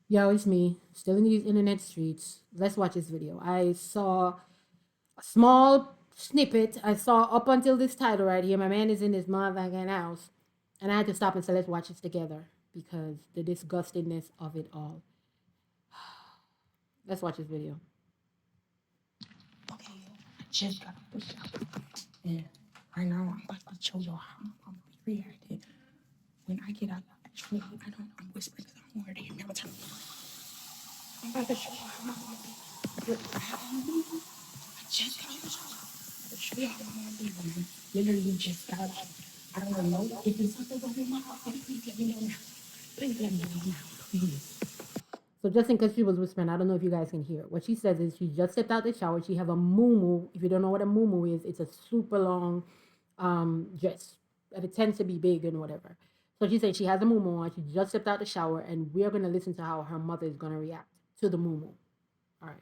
Yo, it's me, still in these internet streets. Let's watch this video. I saw a small snippet. I saw up until this title right here. My man is in his motherfucking house. And I had to stop and say, let's watch this together because the disgustingness of it all. Let's watch this video. Okay, I just got off the shower. And right now, I'm about to show y'all how I'm reacting. When I get out, actually, I'm whispering because I don't want her to hear me. I'm about to show y'all how I'm gonna be. I just got off the shower. I'm about to show y'all how I'm gonna be when I literally just got out. I don't know if it's something wrong with my house. Please let me know now. Please let me know now, please. So just in case she was whispering, I don't know if you guys can hear. What she says is she just stepped out the shower. She have a muumuu. If you don't know what a muumuu is, it's a super long dress. And it tends to be big and whatever. So she said she has a muumuu on. She just stepped out the shower, and we're gonna listen to how her mother is gonna react to the muumuu. All right.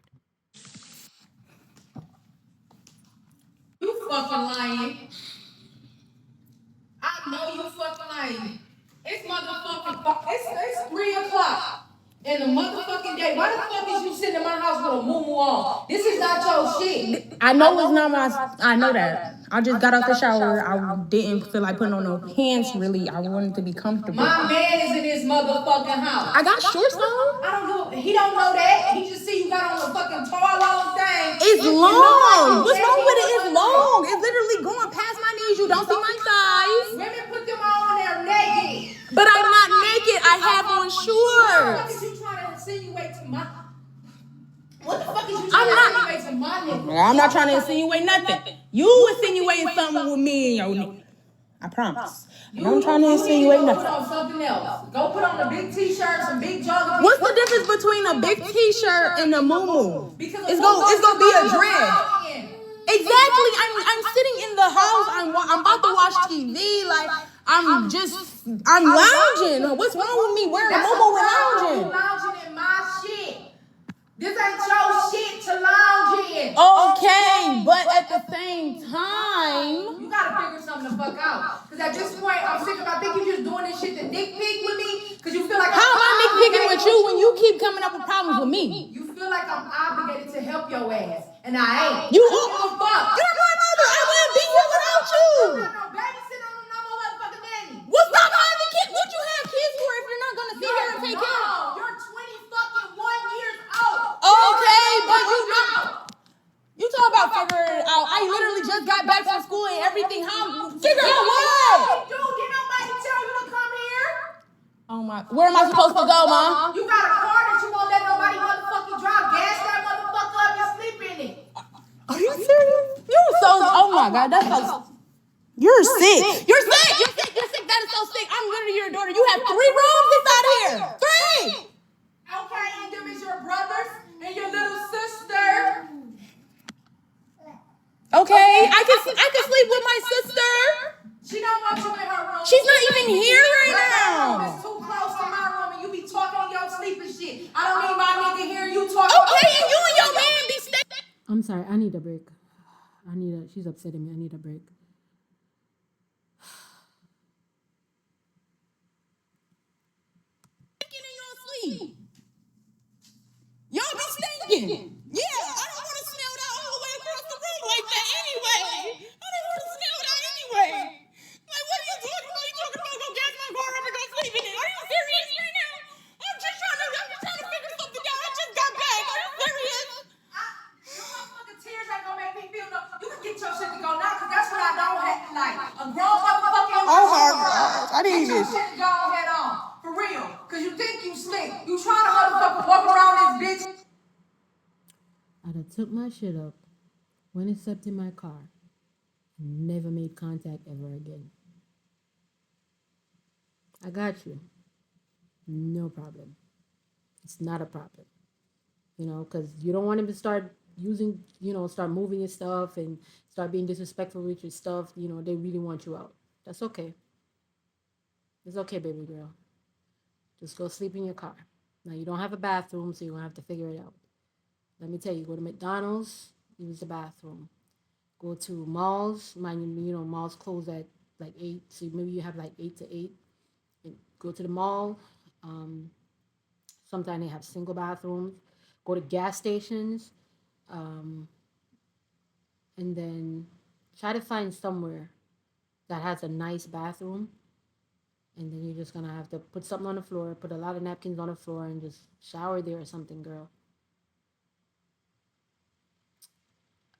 You fucking lying. I know you fucking lying. It's motherfucking, it's 3 o'clock in the motherfucking day. Why the fuck is you sitting in my house with a muumuu on? This is not your shit. I know it's not my. I know that. I just got out the shower. I didn't feel like putting on no pants. Really, I wanted to be comfortable. My man is in his motherfucking house. I got shorts on. I don't give. He don't know that. He just see you got on a fucking tall long thing. It's long. What's wrong with it? It's long. It's literally going past my knees. You don't see my thighs. Women put them on there naked. But I'm not naked. I have on What the fuck shorts. is you trying to insinuate to my? What the fuck is you trying to insinuate to my nigga? I'm not trying to insinuate nothing. You insinuating something with me and your nigga. I promise. I'm trying to insinuate Put nothing. on something else. Go put on a big t-shirt, some big joggers. What's the difference between a big t-shirt and a muumuu? Because It's gonna be a dress. dress. Exactly. I'm sitting in the house. I'm about to watch TV. Like I'm lounging. What's wrong with me wearing a muumuu and lounging? Lounging in my shit. This ain't your shit to lounge in. Okay, but at the same time, You gotta figure something the fuck out. Cause at this point, I'm sick of. I think you just doing this shit to dick pic with me. Cause you feel like how am I nitpicking with you when you keep coming up with problems with me? You feel like I'm obligated to help your ass, and I ain't. You I don't give a fuck. You're my mother. I wouldn't be here without you. No, babysit on no more motherfucking nanny. Well, stop having kids. What you have kids for if you're not gonna sit here and take care of? You're 20 fucking 1 years old. Okay, but you know. You talk about figuring it out. I literally just got back from school and everything. How figure out what? Dude, did nobody tell you to come here? Oh my! Where am I supposed to go, Mom? You got a car that you won't let nobody motherfucking drive. Gas that motherfucker up and sleep in it. Are you serious? You're so. Oh my God, that's so. You're sick. You're sick. You're sick. You're sick. That is so sick. I'm literally your daughter. You have 3 rooms inside here. 3. Okay, and them is your brothers and your little sister. Okay, I can sleep with my sister. She don't want you in her room. She's not even here right Her room now. is too close to my room, and you be talking in your sleep and shit. I don't need my nigga hearing you talking. Okay, and you and your man be staying. I'm sorry. I need a break. She's upsetting me. I need a break. In your sleep. Y'all be stinking. Yeah, I don't want to smell that all the way across the room like that anyway. I don't want to smell that anyway. Like, what are you talking about? You talking about go gas my car up and go sleep in it? Are you serious right now? I'm just trying to figure something out. I just got back. Are you serious? Your motherfucking tears ain't gonna make me feel no. You can get your shit to go now, cause that's what I don't have like. A grown motherfucker. Oh my God, I need Get your this. shit to go head on. For real. Cause you think you slick. You trying to motherfucker walk around this bitch. I done took my shit up, went and slept in my car, and never made contact ever again. I got you. No problem. It's not a problem. Because you don't want him to start using, start moving your stuff and start being disrespectful with your stuff. They really want you out. That's okay. It's okay, baby girl. Just go sleep in your car. Now, you don't have a bathroom, so you're going to have to figure it out. Let me tell you, go to McDonald's, use the bathroom. Go to malls. Mind you, malls close at like 8, so maybe you have like 8 to 8. And go to the mall, Sometimes they have single bathrooms. Go to gas stations, and then try to find somewhere that has a nice bathroom. And then you're just gonna have to put something on the floor, put a lot of napkins on the floor, and just shower there or something, girl.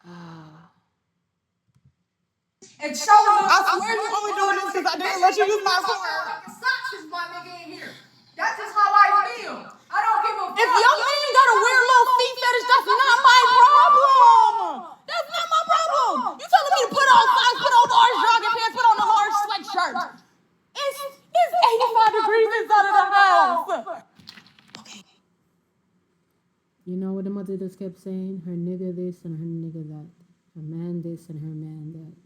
Ah, And showing up. I swear you only doing this because I didn't let you use my sword. Fucking socks is my nigga in here. That's just how I feel. I don't give a fuck. If your man got a weird little feet fetish, that's not my problem. That's not my problem. You telling me to put on socks, put on large jogging pants, put on a large sweatshirt. It's 85 degrees inside of the house. Okay. you know what the mother just kept saying? Her nigga this and her nigga that. Her man this and her man that.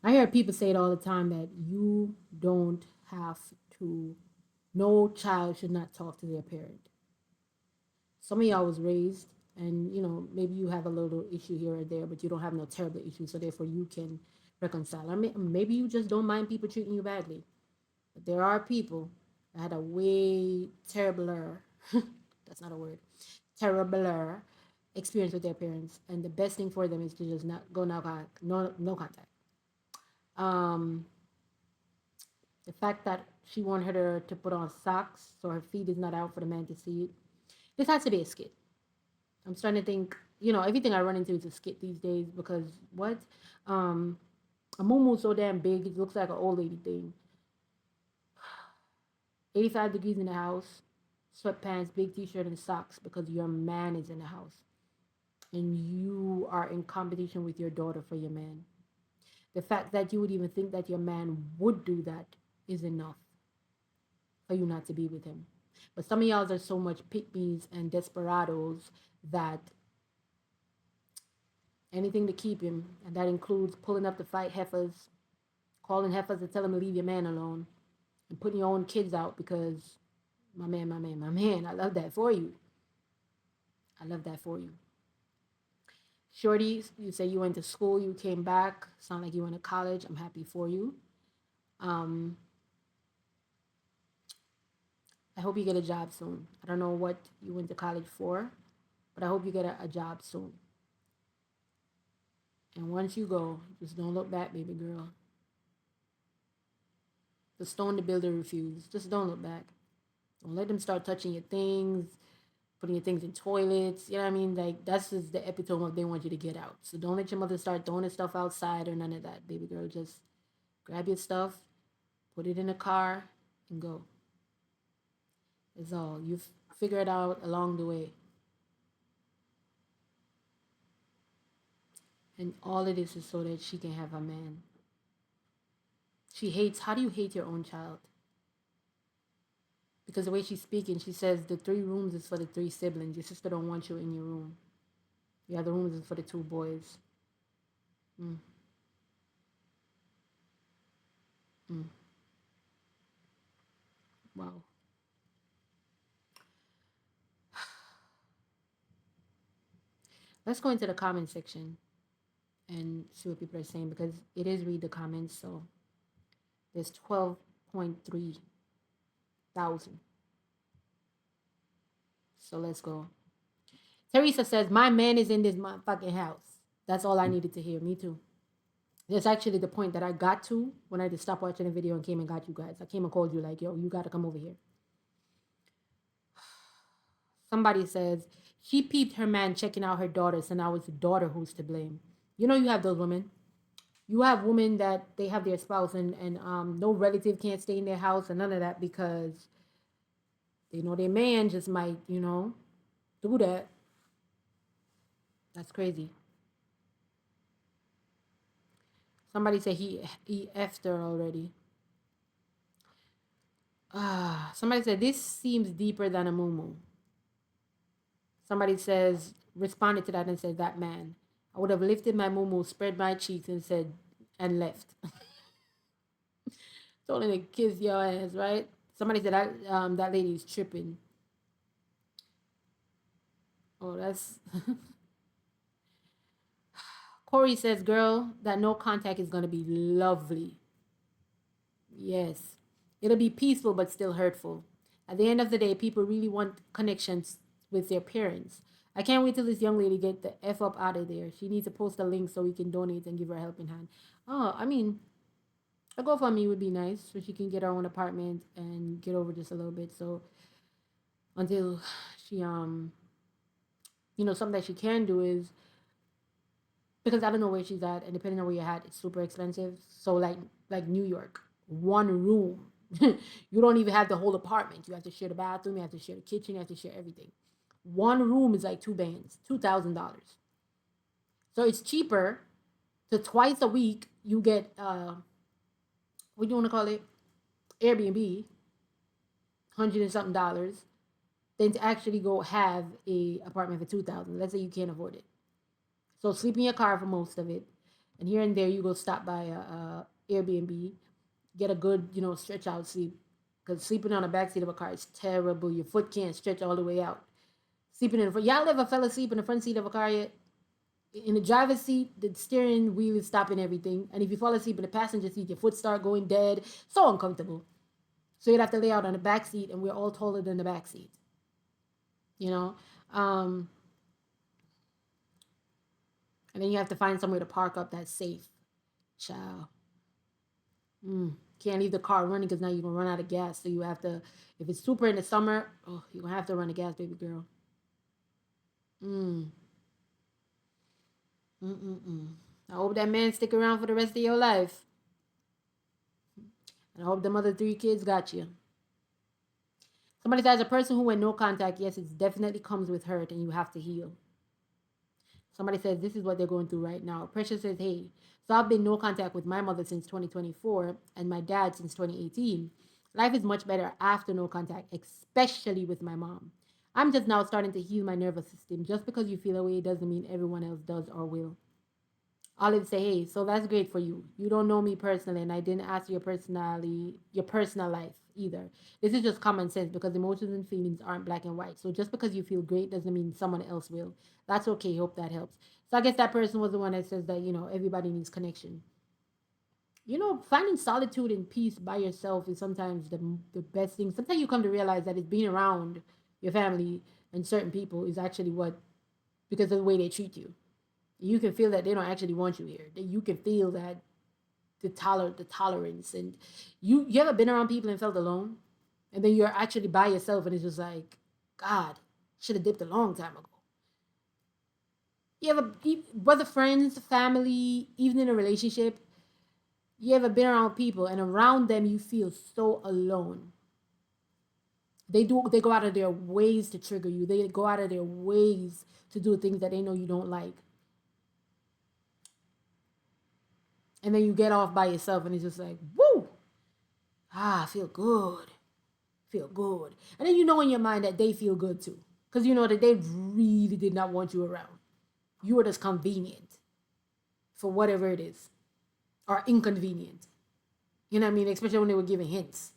I hear people say it all the time that you don't have to, no child should not talk to their parent. Some of y'all was raised, and maybe you have a little issue here or there, but you don't have no terrible issue, so therefore you can reconcile. Maybe you just don't mind people treating you badly. But there are people that had a way terribler, that's not a word, terribler experience with their parents, and the best thing for them is to just not go no contact. Um, the fact that she wanted her to put on socks so her feet is not out for the man to see it. This has to be a skit. I'm starting to think, everything I run into is a skit these days because what? A muumuu so damn big, it looks like an old lady thing. 85 degrees in the house, sweatpants, big t-shirt, and socks because your man is in the house. And you are in competition with your daughter for your man. The fact that you would even think that your man would do that is enough for you not to be with him. But some of y'all are so much pick-me's and desperados that anything to keep him, and that includes pulling up to fight heifers, calling heifers to tell him to leave your man alone, and putting your own kids out because my man, my man, my man. I love that for you. I love that for you. Shorty, you say you went to school, you came back. Sound like you went to college. I'm happy for you. I hope you get a job soon. I don't know what you went to college for, but I hope you get a job soon. And once you go, just don't look back, baby girl. The stone the builder refused. Just don't look back. Don't let them start touching your things, putting your things in toilets. You know what I mean? Like, that's just the epitome of they want you to get out. So don't let your mother start throwing her stuff outside or none of that, baby girl. Just grab your stuff, put it in a car, and go. It's all. You figure it out along the way. And all it is so that she can have a man. She hates, how do you hate your own child? Because the way she's speaking, she says the 3 rooms is for the 3 siblings. Your sister don't want you in your room. The other rooms is for the 2 boys. Wow. Let's go into the comment section and see what people are saying because it is read the comments. So there's 12.3 thousand. So let's go. Teresa says, my man is in this motherfucking house. That's all I needed to hear. Me too. That's actually the point that I got to when I just stopped watching the video and came and got you guys. I came and called you like, yo, you got to come over here. Somebody says, she peeped her man checking out her daughter, so now it's the daughter who's to blame. You know you have those women. You have women that they have their spouse and no relative can't stay in their house and none of that because they know their man just might, do that. That's crazy. Somebody said he effed her already. Somebody said this seems deeper than a muumuu. Somebody says, responded to that and said, that man. I would have lifted my muumuu, spread my cheeks and said, and left. Told him to kiss your ass, right? Somebody said that lady's tripping. Oh, that's... Corey says, girl, that no contact is going to be lovely. Yes. It'll be peaceful but still hurtful. At the end of the day, people really want connections with their parents. I can't wait till this young lady get the F up out of there. She needs to post a link so we can donate and give her a helping hand. Oh, I mean, a GoFundMe would be nice so she can get her own apartment and get over just a little bit. So until she something that she can do is, because I don't know where she's at, and depending on where you're at, it's super expensive. So like New York, one room, you don't even have the whole apartment. You have to share the bathroom, you have to share the kitchen, you have to share everything. One room is like two bands, $2,000. So it's cheaper to twice a week you get what do you want to call it, Airbnb, hundred and something dollars, than to actually go have a apartment for 2,000. Let's say you can't afford it. So sleep in your car for most of it, and here and there you go stop by a Airbnb, get a good stretch out sleep, because sleeping on the back seat of a car is terrible. Your foot can't stretch all the way out. Sleeping in the front, y'all ever fell asleep in the front seat of a car yet? In the driver's seat, the steering wheel is stopping everything, and if you fall asleep in the passenger seat, your foot start going dead. So uncomfortable. So you'd have to lay out on the back seat, and we're all taller than the back seat. You know, um, and then you have to find somewhere to park up that's safe. Ciao. Can't leave the car running because now you're gonna run out of gas. So you have to, if it's super in the summer, oh, you're gonna have to run the gas, baby girl. Mm. Mm-mm-mm. I hope that man stick around for the rest of your life. And I hope the mother 3 kids got you. Somebody says a person who went no contact, yes, it definitely comes with hurt and you have to heal. Somebody says this is what they're going through right now. Precious says, hey, so I've been no contact with my mother since 2024 and my dad since 2018. Life is much better after no contact, especially with my mom. I'm just now starting to heal my nervous system. Just because you feel away doesn't mean everyone else does or will. Olive say, hey, so that's great for you. You don't know me personally, and I didn't ask your personality, your personal life either. This is just common sense because emotions and feelings aren't black and white. So just because you feel great doesn't mean someone else will. That's okay. Hope that helps. So I guess that person was the one that says that, everybody needs connection. Finding solitude and peace by yourself is sometimes the best thing. Sometimes you come to realize that it's being around your family and certain people is actually what, because of the way they treat you. You can feel that they don't actually want you here. That you can feel that the tolerance, and you ever been around people and felt alone, and then you're actually by yourself, and it's just like, God, should have dipped a long time ago. You ever, whether friends, family, even in a relationship, you ever been around people and around them you feel so alone. They go out of their ways to trigger you. They go out of their ways to do things that they know you don't like. And then you get off by yourself and it's just like, woo! I feel good. Feel good. And then you know in your mind that they feel good too. Because you know that they really did not want you around. You were just convenient for whatever it is. Or inconvenient. You know what I mean? Especially when they were giving hints.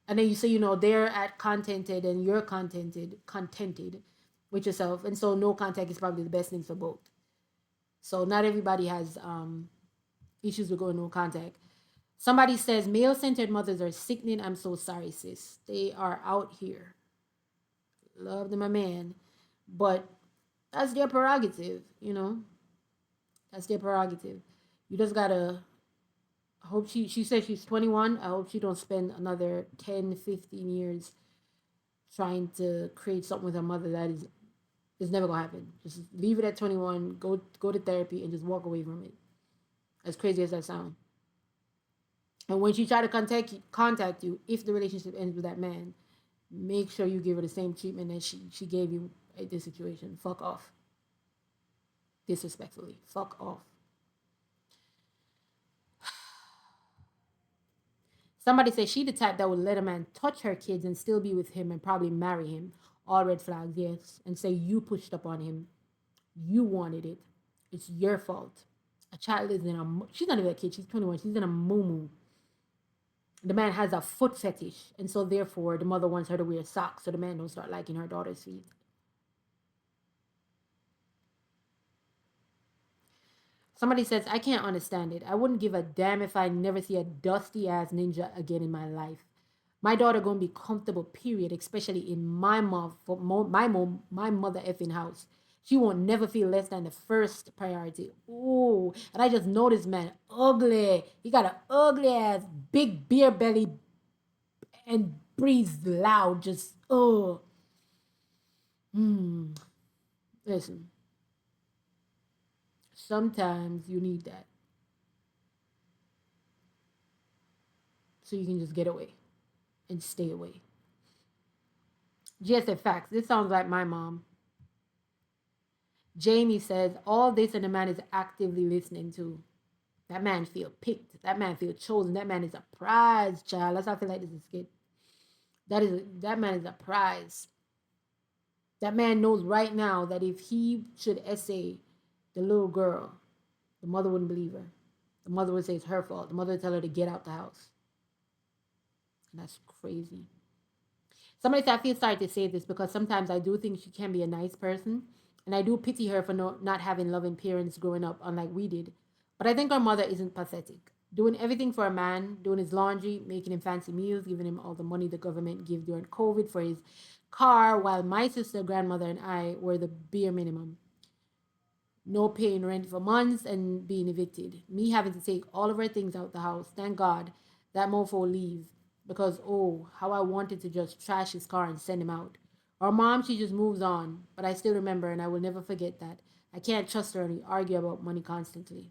And then you say, they're at contented and you're contented with yourself. And so no contact is probably the best thing for both. So not everybody has issues with going no contact. Somebody says male-centered mothers are sickening. I'm so sorry, sis. They are out here. Love them, my man. But that's their prerogative, That's their prerogative. You just gotta hope she says she's 21. I hope she don't spend another 10, 15 years trying to create something with her mother that is never gonna happen. Just leave it at 21, go to therapy and just walk away from it. As crazy as that sounds. And when she try to contact you, if the relationship ends with that man, make sure you give her the same treatment that she gave you at this situation. Fuck off. Disrespectfully. Fuck off. Somebody says she the type that would let a man touch her kids and still be with him and probably marry him. All red flags, yes. And say you pushed up on him. You wanted it. It's your fault. A child is in she's not even a kid. She's 21. She's in a moo. The man has a foot fetish, and so therefore the mother wants her to wear socks so the man don't start liking her daughter's feet. Somebody says, I can't understand it. I wouldn't give a damn if I never see a dusty ass ninja again in my life. My daughter gonna be comfortable, period, especially in my my mother effing house. She won't never feel less than the first priority. Ooh, and I just noticed, man, ugly. He got an ugly ass, big beer belly, and breathes loud. Just oh, listen. Sometimes you need that so you can just get away and stay away. GSF facts. This sounds like my mom. Jamie says all this and the man is actively listening to. That man feel picked. That man feel chosen. That man is a prize, child. That's how I feel like this is kid. That man is a prize. That man knows right now that if he should essay the little girl, the mother wouldn't believe her. The mother would say it's her fault. The mother would tell her to get out the house. And that's crazy. Somebody said I feel sorry to say this because sometimes I do think she can be a nice person, and I do pity her for not having loving parents growing up, unlike we did. But I think our mother isn't pathetic. Doing everything for a man, doing his laundry, making him fancy meals, giving him all the money the government gave during COVID for his car, while my sister, grandmother, and I were the bare minimum. No paying rent for months and being evicted. Me having to take all of her things out the house. Thank God that mofo leave because oh, how I wanted to just trash his car and send him out. Our mom, she just moves on, but I still remember and I will never forget that. I can't trust her and we argue about money constantly.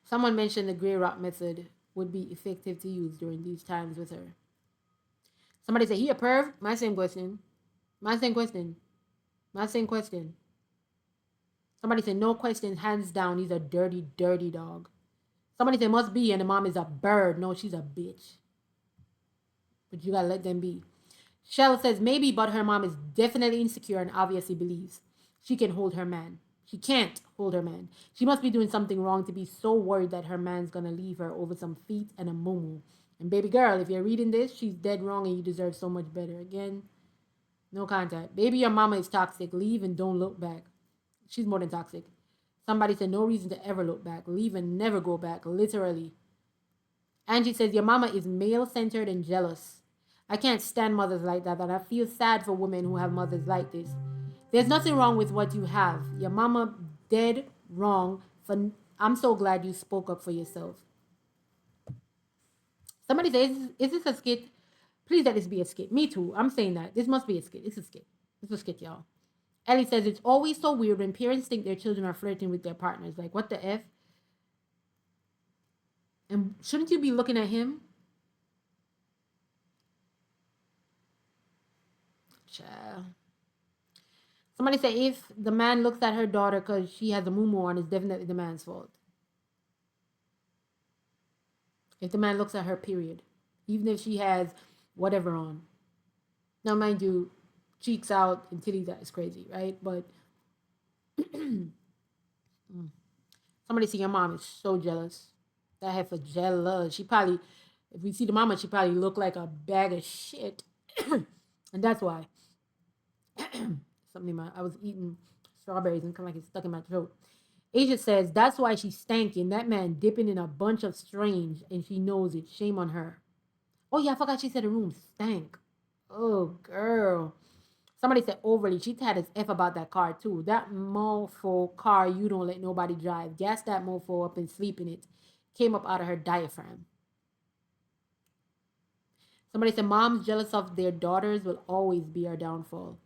Someone mentioned the gray rock method would be effective to use during these times with her. Somebody said, he a perv? My same question. My same question. My same question. Somebody said, no question, hands down, he's a dirty, dirty dog. Somebody said, must be, and the mom is a bird. No, she's a bitch. But you gotta let them be. Shell says, maybe, but her mom is definitely insecure and obviously believes she can hold her man. She can't hold her man. She must be doing something wrong to be so worried that her man's gonna leave her over some feet and a moo. And baby girl, if you're reading this, she's dead wrong and you deserve so much better. Again, no contact. Baby, your mama is toxic. Leave and don't look back. She's more than toxic. Somebody said no reason to ever look back. Leave and never go back. Literally. Angie says your mama is male-centered and jealous. I can't stand mothers like that, and I feel sad for women who have mothers like this. There's nothing wrong with what you have. Your mama dead wrong. I'm so glad you spoke up for yourself. Somebody says, is this a skit? Please let this be a skit. Me too. I'm saying that. This must be a skit. It's a skit. It's a skit, y'all. Ellie says it's always so weird when parents think their children are flirting with their partners. Like, what the F? And shouldn't you be looking at him? Child. Somebody say if the man looks at her daughter because she has a muumuu on, it's definitely the man's fault. If the man looks at her, period. Even if she has whatever on. Now, mind you, cheeks out and titties out is crazy, right? But somebody say your mom is so jealous. That heifer jealous. She probably, if we see the mama, she probably look like a bag of shit. And that's why. I was eating strawberries and kind of like it's stuck in my throat. Asia says that's why she's stanking. That man dipping in a bunch of strange and she knows it. Shame on her. Oh yeah, I forgot she said the room stank. Oh girl. Somebody said overly. She had his F about that car too. That mofo car you don't let nobody drive. Gas that mofo up and sleep in it. Came up out of her diaphragm. Somebody said moms jealous of their daughters will always be our downfall.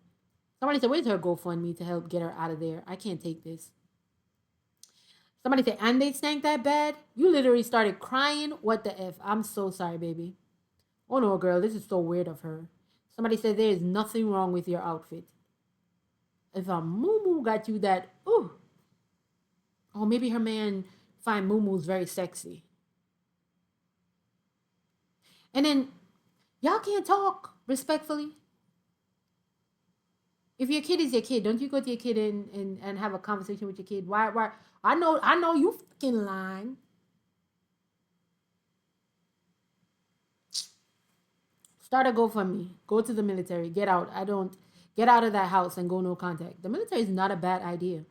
Somebody said, where's her GoFundMe to help get her out of there? I can't take this. Somebody said, and they stank that bad? You literally started crying? What the F? I'm so sorry, baby. Oh no, girl, this is so weird of her. Somebody said, there is nothing wrong with your outfit. If a moo got you that, ooh. Oh, maybe her man find moo very sexy. And then, y'all can't talk respectfully. If your kid is your kid, don't you go to your kid and have a conversation with your kid? Why? I know you fucking lying. Start a GoFundMe. Go to the military. Get out. I don't. Get out of that house and go no contact. The military is not a bad idea.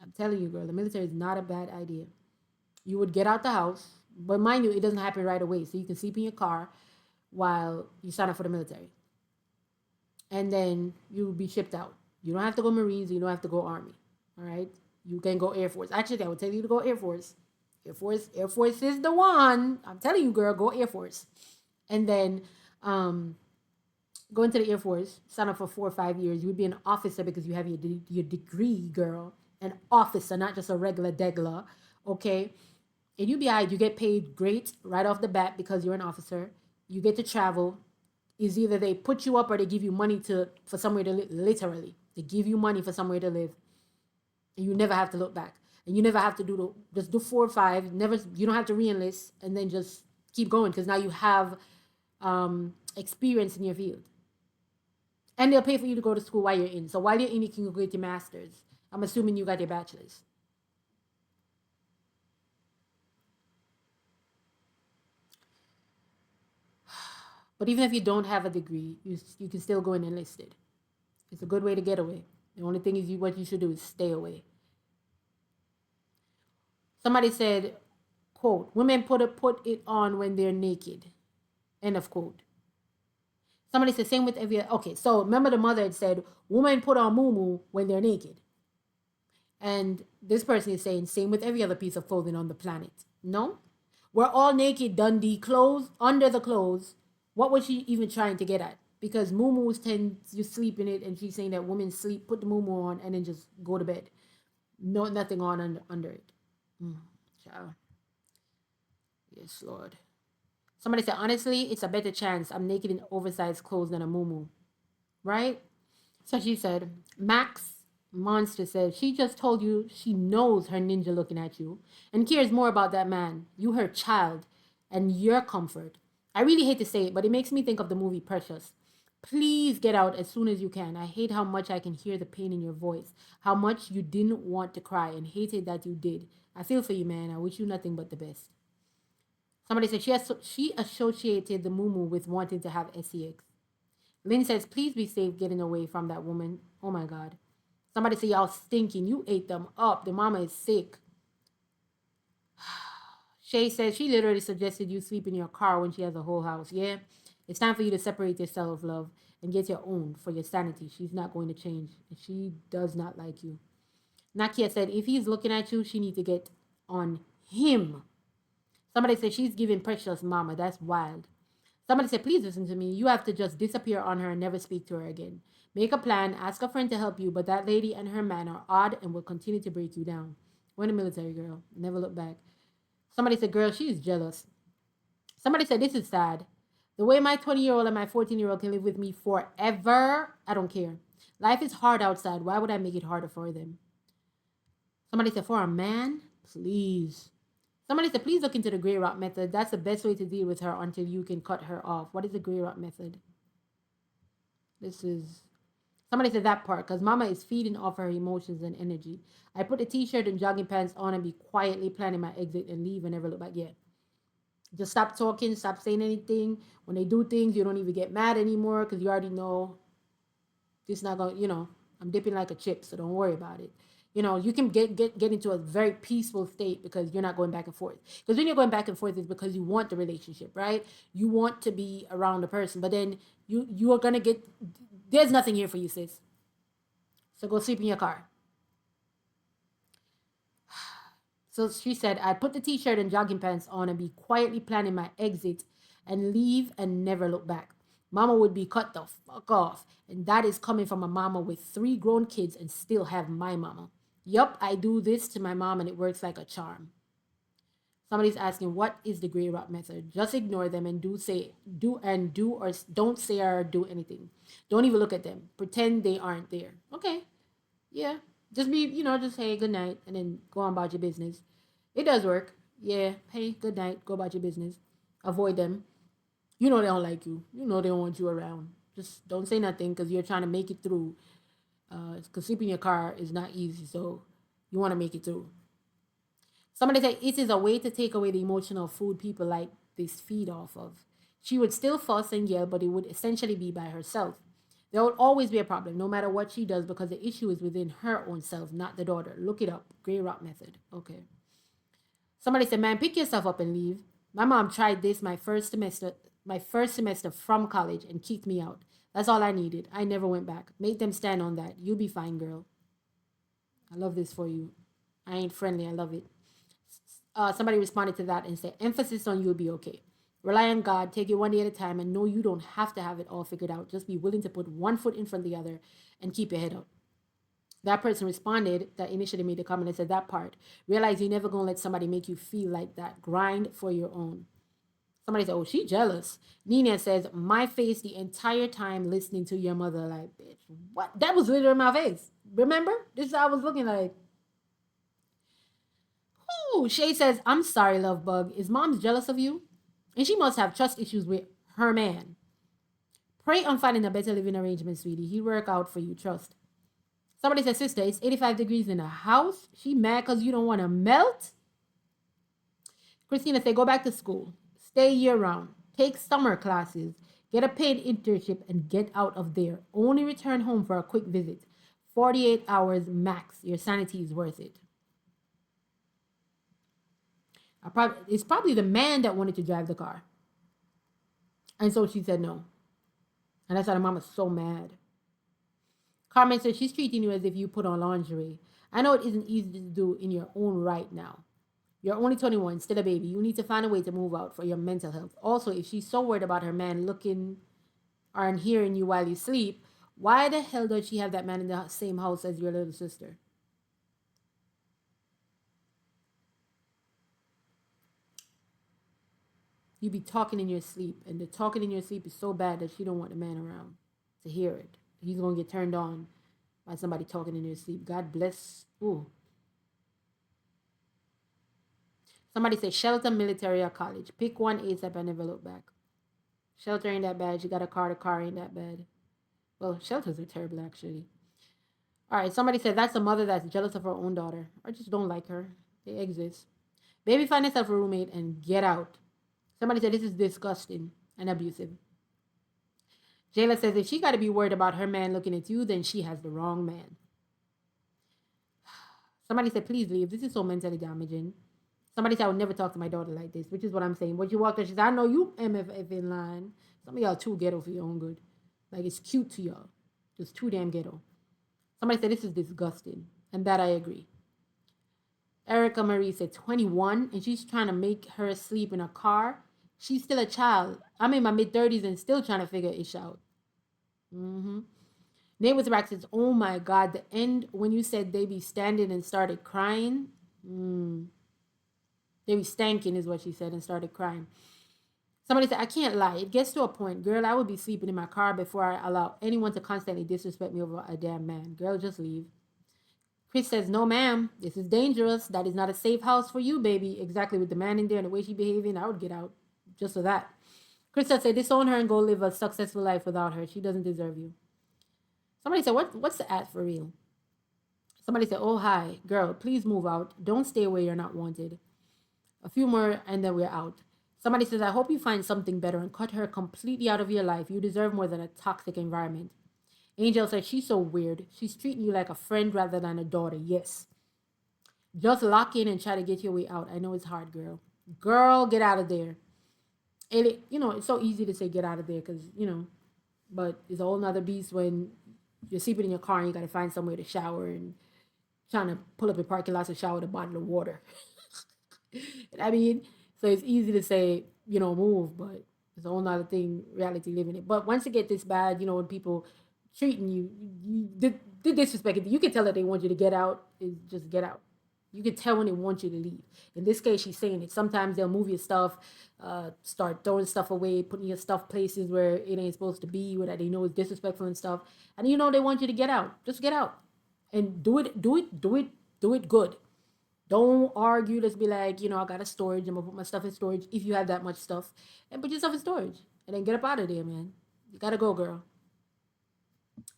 I'm telling you, girl, the military is not a bad idea. You would get out the house, but mind you, it doesn't happen right away. So you can sleep in your car while you sign up for the military. And then you will be shipped out. You don't have to go Marines, you don't have to go Army. All right? You can go Air Force. Actually, I would tell you to go Air Force. Air Force is the one. I'm telling you, girl, go Air Force. And then go into the Air Force, sign up for 4 or 5 years. You would be an officer because you have your degree, girl. An officer, not just a regular degler. Okay? And you'd be all right. You get paid great right off the bat because you're an officer. You get to travel. Is either they put you up or they give you money for somewhere to live. Literally, they give you money for somewhere to live, and you never have to look back. And you never have to just do 4 or 5. Never, you don't have to re-enlist and then just keep going because now you have experience in your field. And they'll pay for you to go to school while you're in. So while you're in, you can go get your master's. I'm assuming you got your bachelor's. But even if you don't have a degree, you can still go in enlisted. It's a good way to get away. The only thing is what you should do is stay away. Somebody said, quote, women put it on when they're naked. End of quote. Somebody said, same with every, okay, so remember the mother had said, women put on muumuu when they're naked. And this person is saying, same with every other piece of clothing on the planet. No? We're all naked, Dundee, clothes, under the clothes. What was she even trying to get at? Because muumuus tend you sleep in it, and she's saying that women sleep, put the muumuu on, and then just go to bed. No, nothing on under it. Child. Yes, Lord. Somebody said, honestly, it's a better chance I'm naked in oversized clothes than a muumuu. Right? So she said, Max Monster said, she just told you she knows her ninja looking at you and cares more about that man, you her child, and your comfort. I really hate to say it, but it makes me think of the movie Precious. Please get out as soon as you can. I hate how much I can hear the pain in your voice, how much you didn't want to cry and hated that you did. I feel for you, man. I wish you nothing but the best. Somebody said she associated the muumuu with wanting to have sex. Lynn says, please be safe getting away from that woman. Oh my God. Somebody say, y'all stinking. You ate them up. The mama is sick. Shay says, she literally suggested you sleep in your car when she has a whole house. Yeah. It's time for you to separate yourself, love, and get your own for your sanity. She's not going to change. She does not like you. Nakia said, if he's looking at you, she needs to get on him. Somebody said, she's giving Precious mama. That's wild. Somebody said, please listen to me. You have to just disappear on her and never speak to her again. Make a plan, ask a friend to help you, but that lady and her man are odd and will continue to break you down. We're in the military, girl. Never look back. Somebody said, girl, she is jealous. Somebody said, this is sad. The way my 20-year-old and my 14-year-old can live with me forever, I don't care. Life is hard outside. Why would I make it harder for them? Somebody said, for a man, please. Somebody said, please look into the gray rock method. That's the best way to deal with her until you can cut her off. What is the gray rock method? Somebody said that part, because mama is feeding off her emotions and energy. I put a t-shirt and jogging pants on and be quietly planning my exit and leave and never look back. Yeah. Just stop talking, stop saying anything. When they do things, you don't even get mad anymore because you already know this not going to, I'm dipping like a chip, so don't worry about it. You can get into a very peaceful state because you're not going back and forth. Because when you're going back and forth, it's because you want the relationship, right? You want to be around the person, but then you are going to there's nothing here for you, sis. So go sleep in your car. So she said, I put the t-shirt and jogging pants on and be quietly planning my exit and leave and never look back. Mama would be cut the fuck off. And that is coming from a mama with 3 grown kids and still have my mama. Yup, I do this to my mom and it works like a charm. Somebody's asking, what is the gray rock method? Just ignore them and don't say or do anything. Don't even look at them. Pretend they aren't there. Okay. Yeah. Just be, just hey, good night, and then go on about your business. It does work. Yeah. Hey, good night. Go about your business. Avoid them. They don't like you. They don't want you around. Just don't say nothing because you're trying to make it through. Because sleeping in your car is not easy, so you want to make it through. Somebody said it is a way to take away the emotional food people like this feed off of. She would still fuss and yell, but it would essentially be by herself. There will always be a problem, no matter what she does, because the issue is within her own self, not the daughter. Look it up. Gray rock method. Okay. Somebody said, man, pick yourself up and leave. My mom tried this my first semester from college and kicked me out. That's all I needed. I never went back. Make them stand on that. You'll be fine, girl. I love this for you. I ain't friendly. I love it. Somebody responded to that and said, emphasis on you'll be okay. Rely on God, take it one day at a time, and know you don't have to have it all figured out. Just be willing to put one foot in front of the other and keep your head up. That person responded that initially made the comment and said that part. Realize you're never going to let somebody make you feel like that. Grind for your own. Somebody said, oh, she jealous. Nina says, my face the entire time listening to your mother. Like, bitch, what? That was literally my face. Remember? This is how I was looking like. Ooh, Shay says, I'm sorry, love bug. Is mom's jealous of you? And she must have trust issues with her man. Pray on finding a better living arrangement, sweetie. He'll work out for you. Trust. Somebody said, sister, it's 85 degrees in the house. She mad because you don't want to melt? Christina said, go back to school. Stay year round. Take summer classes. Get a paid internship and get out of there. Only return home for a quick visit. 48 hours max. Your sanity is worth it. It's probably the man that wanted to drive the car. And so she said no. And that's why the mama's so mad. Carmen said she's treating you as if you put on lingerie. I know it isn't easy to do in your own right now. You're only 21, still a baby. You need to find a way to move out for your mental health. Also, if she's so worried about her man looking or hearing you while you sleep, why the hell does she have that man in the same house as your little sister? You be talking in your sleep, and the talking in your sleep is so bad that she don't want the man around to hear it. He's going to get turned on by somebody talking in their sleep. God bless. Ooh. Somebody said shelter, military, or college. Pick one ASAP and never look back. Shelter ain't that bad. You got a car. The car ain't that bad. Well, shelters are terrible, actually. All right. Somebody said that's a mother that's jealous of her own daughter or just don't like her. They exist. Baby, find yourself a roommate and get out. Somebody said this is disgusting and abusive. Jayla says if she got to be worried about her man looking at you, then she has the wrong man. Somebody said, please leave. This is so mentally damaging. Somebody said I would never talk to my daughter like this, which is what I'm saying. When you walked her, she said, I know you MFF in line. Some of y'all too ghetto for your own good. Like, it's cute to y'all. Just too damn ghetto. Somebody said this is disgusting. And that I agree. Erica Marie said 21, and she's trying to make her sleep in a car. She's still a child. I'm in my mid-30s and still trying to figure it out. Nate with Rack says, oh my God, the end when you said they be standing and started crying. They be stanking is what she said and started crying. Somebody said, I can't lie. It gets to a point, girl, I would be sleeping in my car before I allow anyone to constantly disrespect me over a damn man. Girl, just leave. Chris says, no, ma'am. This is dangerous. That is not a safe house for you, baby. Exactly, with the man in there and the way she behaving, I would get out just for that. Krista said, disown her and go live a successful life without her. She doesn't deserve you. Somebody said, what's the ad for real? Somebody said, oh, hi, girl, please move out. Don't stay where you're not wanted. A few more and then we're out. Somebody says, I hope you find something better and cut her completely out of your life. You deserve more than a toxic environment. Angel says, she's so weird. She's treating you like a friend rather than a daughter. Yes. Just lock in and try to get your way out. I know it's hard, girl. Girl, get out of there. And it's so easy to say get out of there because, but it's a whole nother beast when you're sleeping in your car and you got to find somewhere to shower and trying to pull up a parking lot to shower with a bottle of water. I mean, so it's easy to say, move, but it's a whole nother thing, reality living it. But once it gets this bad, when people treating you the disrespect, you can tell that they want you to get out, is just get out. You can tell when they want you to leave. In this case, she's saying it. Sometimes they'll move your stuff, start throwing stuff away, putting your stuff places where it ain't supposed to be, where they know is disrespectful and stuff. And they want you to get out. Just get out. And do it good. Don't argue. Let's be like, I got a storage. I'm gonna put my stuff in storage. If you have that much stuff, and put yourself in storage, and then get up out of there, man. You gotta go, girl.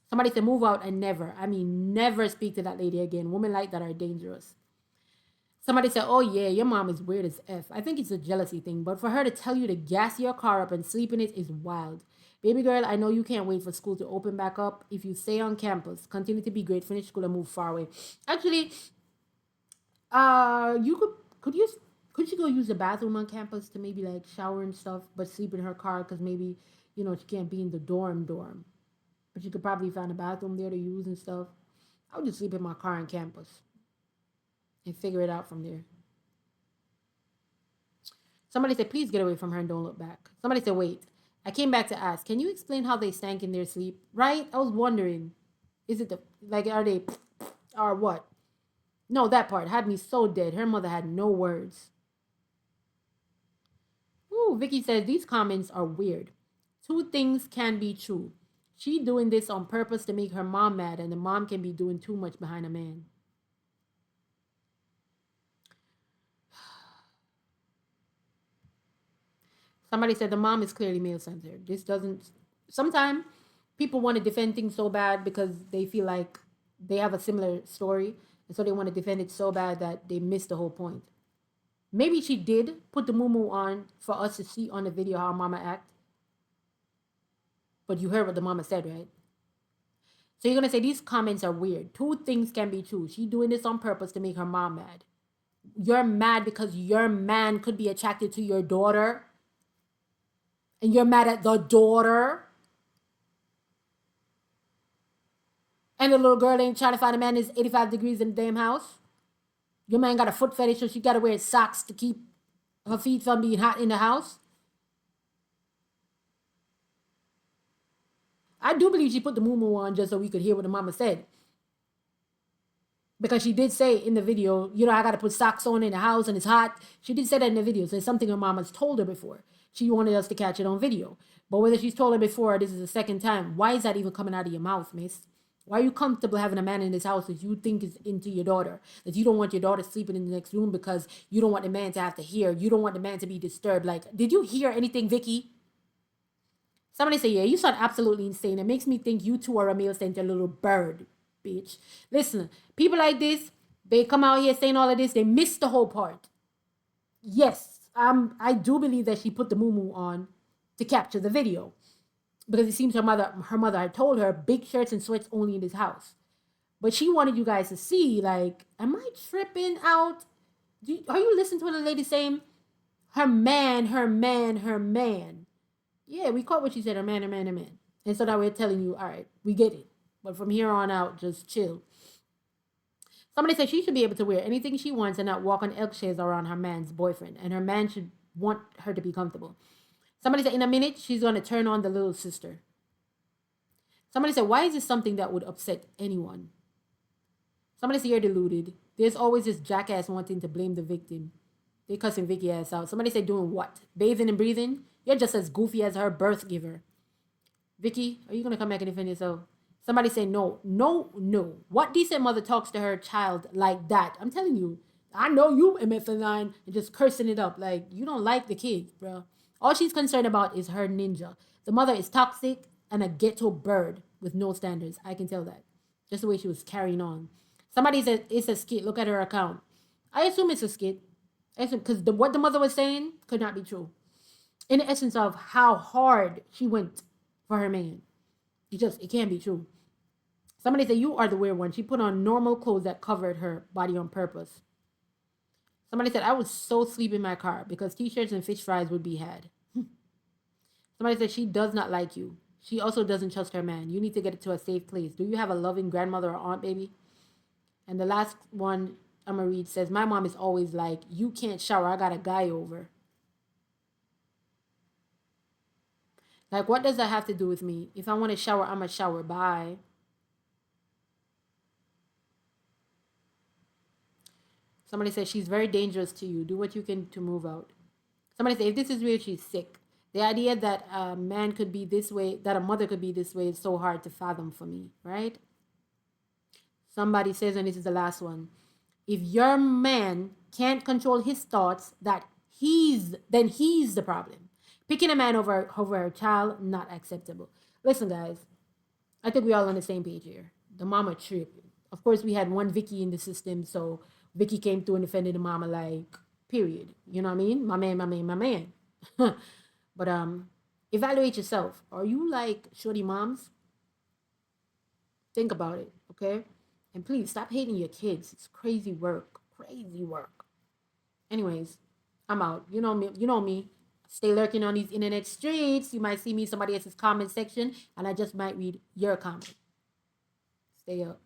Somebody said move out and never speak to that lady again. Women like that are dangerous. Somebody said, oh yeah, your mom is weird as F. I think it's a jealousy thing, but for her to tell you to gas your car up and sleep in it is wild. Baby girl, I know you can't wait for school to open back up. If you stay on campus, continue to be great, finish school and move far away. Actually, you could you go use the bathroom on campus to maybe like shower and stuff, but sleep in her car because maybe she can't be in the dorm, but you could probably find a bathroom there to use and stuff. I would just sleep in my car on campus and figure it out from there. Somebody said, please get away from her and don't look back. Somebody said, wait. I came back to ask, can you explain how they stank in their sleep? Right? I was wondering, is it are they, or what? No, that part had me so dead. Her mother had no words. Ooh, Vicky says, these comments are weird. Two things can be true. She doing this on purpose to make her mom mad, and the mom can be doing too much behind a man. Somebody said the mom is clearly male centered. This doesn't. Sometimes people want to defend things so bad because they feel like they have a similar story, and so they want to defend it so bad that they miss the whole point. Maybe she did put the moo on for us to see on the video how mama act, but you heard what the mama said, right? So you're gonna say these comments are weird. Two things can be true. She doing this on purpose to make her mom mad. You're mad because your man could be attracted to your daughter, and you're mad at the daughter. And the little girl ain't trying to find a man that's 85 degrees in the damn house. Your man got a foot fetish, so she got to wear socks to keep her feet from being hot in the house. I do believe she put the moo on just so we could hear what the mama said. Because she did say in the video, I got to put socks on in the house and it's hot. She did say that in the video. So it's something her mama's told her before. She wanted us to catch it on video. But whether she's told her before or this is the second time, why is that even coming out of your mouth, miss? Why are you comfortable having a man in this house that you think is into your daughter? That you don't want your daughter sleeping in the next room because you don't want the man to have to hear. You don't want the man to be disturbed. Like, did you hear anything, Vicky? Somebody say, yeah, you sound absolutely insane. It makes me think you two are a male-centered little bird, bitch. Listen, people like this, they come out here saying all of this. They miss the whole part. Yes, I do believe that she put the moo on to capture the video. Because it seems her mother had told her big shirts and sweats only in this house. But she wanted you guys to see, like, am I tripping out? Are you listening to what the lady saying? Her man, her man, her man. Yeah, we caught what she said, her man, her man, her man. And so now we're telling you, all right, we get it. But from here on out, just chill. Somebody said she should be able to wear anything she wants and not walk on eggshells around her man's boyfriend. And her man should want her to be comfortable. Somebody said in a minute, she's going to turn on the little sister. Somebody said, why is this something that would upset anyone? Somebody said, you're deluded. There's always this jackass wanting to blame the victim. They cussing Vicky ass out. Somebody said, doing what? Bathing and breathing? You're just as goofy as her birth giver. Vicky, are you going to come back and defend yourself? Somebody said, no. What decent mother talks to her child like that? I'm telling you, I know you, MF9, and just cursing it up. Like, you don't like the kids, bro. All she's concerned about is her ninja. The mother is toxic and a ghetto bird with no standards. I can tell that. Just the way she was carrying on. Somebody said it's a skit. Look at her account. I assume it's a skit. Because what the mother was saying could not be true. In the essence of how hard she went for her man. It can't be true. Somebody said, you are the weird one. She put on normal clothes that covered her body on purpose. Somebody said, I would so sleep in my car because t-shirts and fish fries would be had. Somebody said, she does not like you. She also doesn't trust her man. You need to get it to a safe place. Do you have a loving grandmother or aunt, baby? And the last one I'm going to read says, my mom is always like, you can't shower. I got a guy over. Like, what does that have to do with me? If I want to shower, I'm going to shower. Bye. Somebody says she's very dangerous to you. Do what you can to move out. Somebody says if this is real, she's sick. The idea that a man could be this way, that a mother could be this way is so hard to fathom for me, right? Somebody says, and this is the last one, if your man can't control his thoughts, then he's the problem. Picking a man over a child, not acceptable. Listen, guys, I think we're all on the same page here. The mama tripping. Of course, we had one Vicky in the system, so Vicky came through and defended the mama like, period. You know what I mean? My man. But Evaluate yourself. Are you like shorty moms? Think about it, okay? And please stop hating your kids. It's crazy work. Crazy work. Anyways, I'm out. You know me. You know me. Stay lurking on these internet streets. You might see me in somebody else's comment section, and I just might read your comment. Stay up.